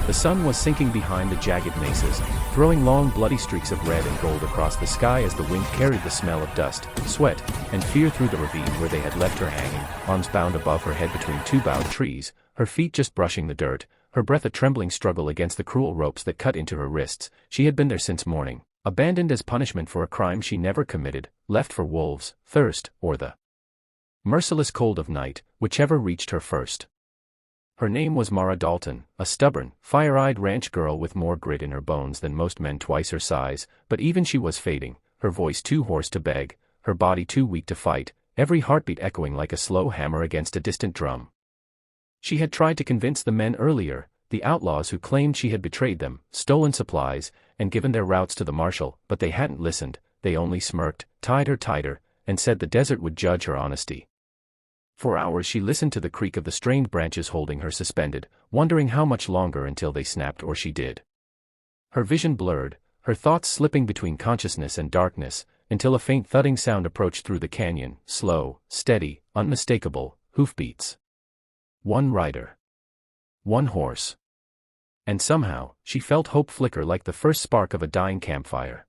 The sun was sinking behind the jagged mesas, throwing long bloody streaks of red and gold across the sky as the wind carried the smell of dust, sweat, and fear through the ravine where they had left her hanging, arms bound above her head between two bowed trees, her feet just brushing the dirt, her breath a trembling struggle against the cruel ropes that cut into her wrists. She had been there since morning, abandoned as punishment for a crime she never committed, left for wolves, thirst, or the merciless cold of night, whichever reached her first. Her name was Mara Dalton, a stubborn, fire-eyed ranch girl with more grit in her bones than most men twice her size, but even she was fading, her voice too hoarse to beg, her body too weak to fight, every heartbeat echoing like a slow hammer against a distant drum. She had tried to convince the men earlier, the outlaws who claimed she had betrayed them, stolen supplies, and given their routes to the marshal, but they hadn't listened. They only smirked, tied her tighter, and said the desert would judge her honesty. For hours she listened to the creak of the strained branches holding her suspended, wondering how much longer until they snapped or she did. Her vision blurred, her thoughts slipping between consciousness and darkness, until a faint thudding sound approached through the canyon, slow, steady, unmistakable, hoofbeats. One rider. One horse. And somehow, she felt hope flicker like the first spark of a dying campfire.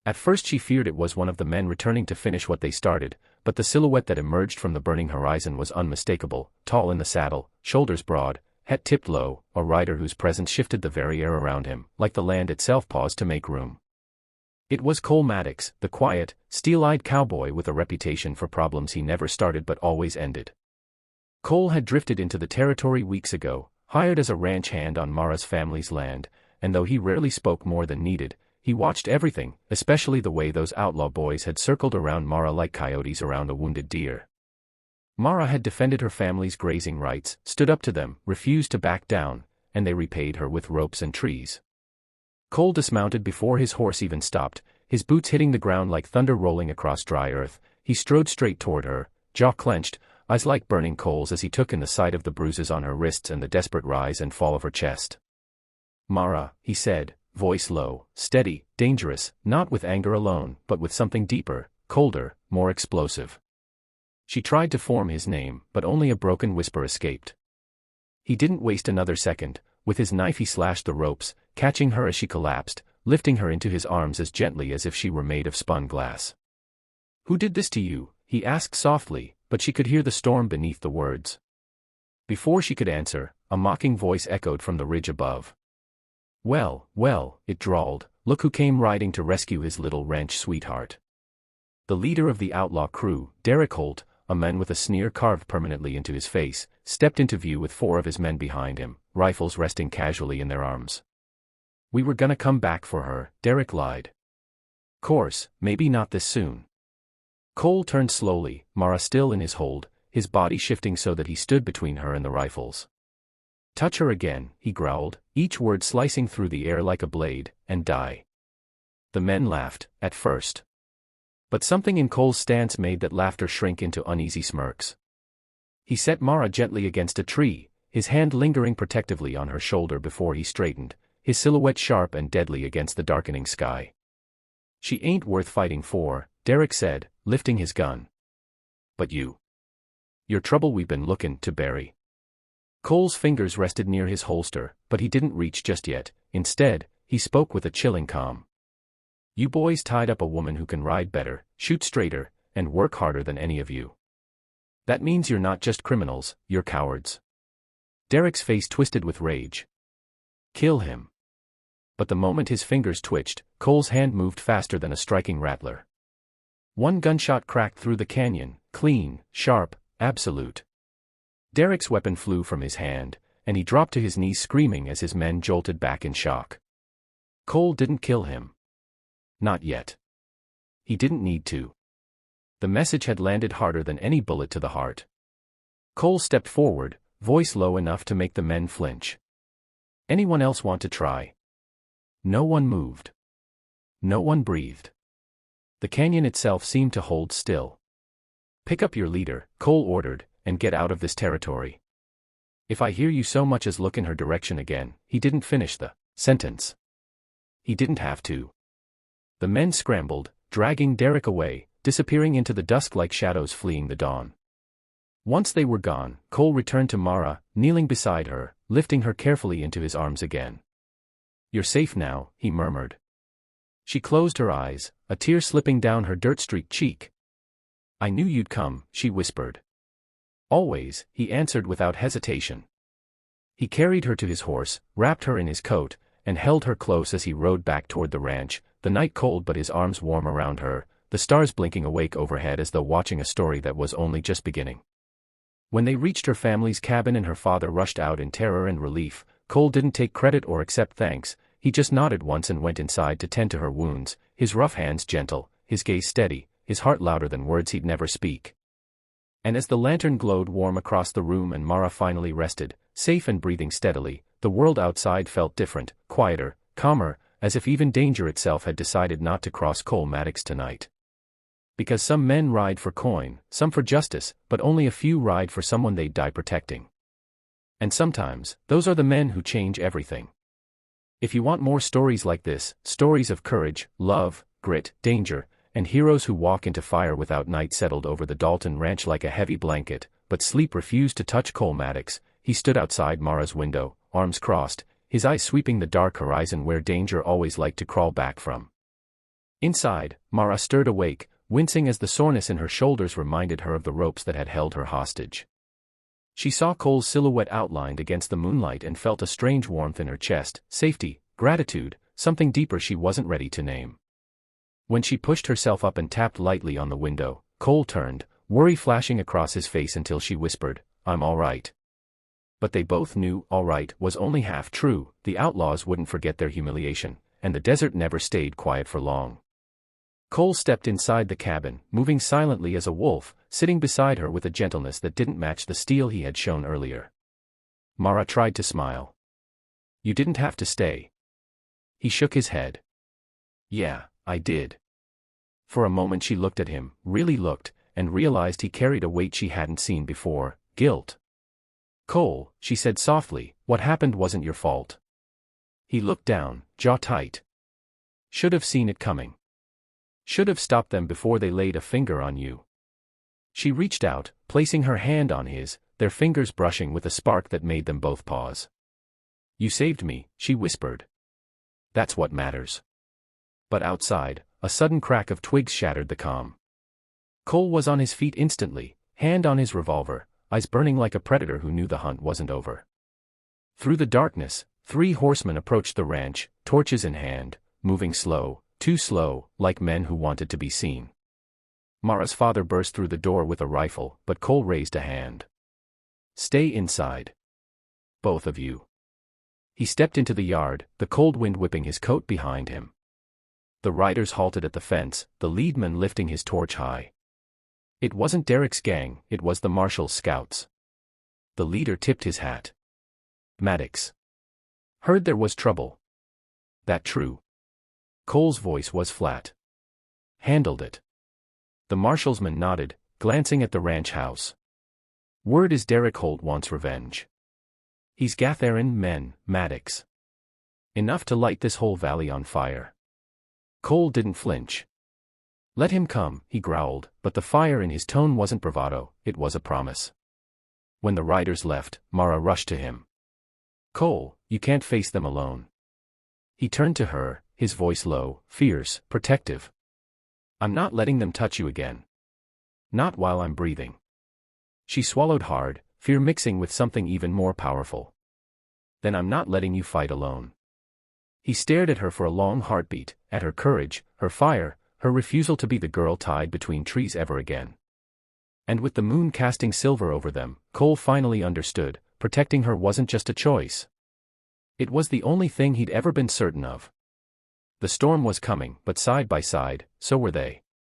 At first she feared it was one of the men returning to finish what they started, but the silhouette that emerged from the burning horizon was unmistakable, tall in the saddle, shoulders broad, head tipped low, a rider whose presence shifted the very air around him, like the land itself paused to make room. It was Cole Maddox, the quiet, steel-eyed cowboy with a reputation for problems he never started but always ended. Cole had drifted into the territory weeks ago, hired as a ranch hand on Mara's family's land, and though he rarely spoke more than needed, he watched everything, especially the way those outlaw boys had circled around Mara like coyotes around a wounded deer. Mara had defended her family's grazing rights, stood up to them, refused to back down, and they repaid her with ropes and trees. Cole dismounted before his horse even stopped, his boots hitting the ground like thunder rolling across dry earth. He strode straight toward her, jaw clenched, eyes like burning coals as he took in the sight of the bruises on her wrists and the desperate rise and fall of her chest. "Mara," he said, voice low, steady, dangerous, not with anger alone, but with something deeper, colder, more explosive. She tried to form his name, but only a broken whisper escaped. He didn't waste another second. With his knife he slashed the ropes, catching her as she collapsed, lifting her into his arms as gently as if she were made of spun glass. "Who did this to you?" he asked softly, but she could hear the storm beneath the words. Before she could answer, a mocking voice echoed from the ridge above. "Well, well," it drawled, "look who came riding to rescue his little ranch sweetheart." The leader of the outlaw crew, Derek Holt, a man with a sneer carved permanently into his face, stepped into view with 4 of his men behind him, rifles resting casually in their arms. "We were gonna come back for her," Derek lied. "Course, maybe not this soon." Cole turned slowly, Mara still in his hold, his body shifting so that he stood between her and the rifles. "Touch her again," he growled, each word slicing through the air like a blade, "and die." The men laughed, at first. But something in Cole's stance made that laughter shrink into uneasy smirks. He set Mara gently against a tree, his hand lingering protectively on her shoulder before he straightened, his silhouette sharp and deadly against the darkening sky. "She ain't worth fighting for," Derek said, lifting his gun. "But you're trouble we've been looking to bury." Cole's fingers rested near his holster, but he didn't reach just yet. Instead, he spoke with a chilling calm. "You boys tied up a woman who can ride better, shoot straighter, and work harder than any of you. That means you're not just criminals, you're cowards." Derek's face twisted with rage. "Kill him." But the moment his fingers twitched, Cole's hand moved faster than a striking rattler. One gunshot cracked through the canyon, clean, sharp, absolute. Derek's weapon flew from his hand, and he dropped to his knees screaming as his men jolted back in shock. Cole didn't kill him. Not yet. He didn't need to. The message had landed harder than any bullet to the heart. Cole stepped forward, voice low enough to make the men flinch. "Anyone else want to try?" No one moved. No one breathed. The canyon itself seemed to hold still. "Pick up your leader," Cole ordered, "and get out of this territory. If I hear you so much as look in her direction again." He didn't finish the sentence. He didn't have to. The men scrambled, dragging Derek away, disappearing into the dusk like shadows fleeing the dawn. Once they were gone, Cole returned to Mara, kneeling beside her, lifting her carefully into his arms again. "You're safe now," he murmured. She closed her eyes, a tear slipping down her dirt-streaked cheek. "I knew you'd come," she whispered. "Always," he answered without hesitation. He carried her to his horse, wrapped her in his coat, and held her close as he rode back toward the ranch, the night cold but his arms warm around her, the stars blinking awake overhead as though watching a story that was only just beginning. When they reached her family's cabin and her father rushed out in terror and relief, Cole didn't take credit or accept thanks. He just nodded once and went inside to tend to her wounds, his rough hands gentle, his gaze steady, his heart louder than words he'd never speak. And as the lantern glowed warm across the room and Mara finally rested, safe and breathing steadily, the world outside felt different, quieter, calmer, as if even danger itself had decided not to cross Cole Maddox tonight. Because some men ride for coin, some for justice, but only a few ride for someone they'd die protecting. And sometimes, those are the men who change everything. If you want more stories like this, stories of courage, love, grit, danger, and heroes who walk into fire without, night settled over the Dalton ranch like a heavy blanket, but sleep refused to touch Cole Maddox. He stood outside Mara's window, arms crossed, his eyes sweeping the dark horizon where danger always liked to crawl back from. Inside, Mara stirred awake, wincing as the soreness in her shoulders reminded her of the ropes that had held her hostage. She saw Cole's silhouette outlined against the moonlight and felt a strange warmth in her chest, safety, gratitude, something deeper she wasn't ready to name. When she pushed herself up and tapped lightly on the window, Cole turned, worry flashing across his face until she whispered, "I'm all right." But they both knew all right was only half true. The outlaws wouldn't forget their humiliation, and the desert never stayed quiet for long. Cole stepped inside the cabin, moving silently as a wolf, sitting beside her with a gentleness that didn't match the steel he had shown earlier. Mara tried to smile. "You didn't have to stay." He shook his head. "Yeah, I did." For a moment she looked at him, really looked, and realized he carried a weight she hadn't seen before, guilt. "Cole," she said softly, "what happened wasn't your fault." He looked down, jaw tight. "Should have seen it coming. Should have stopped them before they laid a finger on you." She reached out, placing her hand on his, their fingers brushing with a spark that made them both pause. "You saved me," she whispered. "That's what matters." But outside, a sudden crack of twigs shattered the calm. Cole was on his feet instantly, hand on his revolver, eyes burning like a predator who knew the hunt wasn't over. Through the darkness, 3 horsemen approached the ranch, torches in hand, moving slow, too slow, like men who wanted to be seen. Mara's father burst through the door with a rifle, but Cole raised a hand. "Stay inside. Both of you." He stepped into the yard, the cold wind whipping his coat behind him. The riders halted at the fence, the leadman lifting his torch high. It wasn't Derek's gang, it was the marshal's scouts. The leader tipped his hat. "Maddox. Heard there was trouble. That true?" Cole's voice was flat. "Handled it." The marshalsman nodded, glancing at the ranch house. "Word is Derek Holt wants revenge. He's gathering men, Maddox. Enough to light this whole valley on fire." Cole didn't flinch. "Let him come," he growled, but the fire in his tone wasn't bravado, it was a promise. When the riders left, Mara rushed to him. "Cole, you can't face them alone." He turned to her, his voice low, fierce, protective. "I'm not letting them touch you again. Not while I'm breathing." She swallowed hard, fear mixing with something even more powerful. "Then I'm not letting you fight alone." He stared at her for a long heartbeat, at her courage, her fire, her refusal to be the girl tied between trees ever again. And with the moon casting silver over them, Cole finally understood, protecting her wasn't just a choice. It was the only thing he'd ever been certain of. The storm was coming, but side by side, so were they.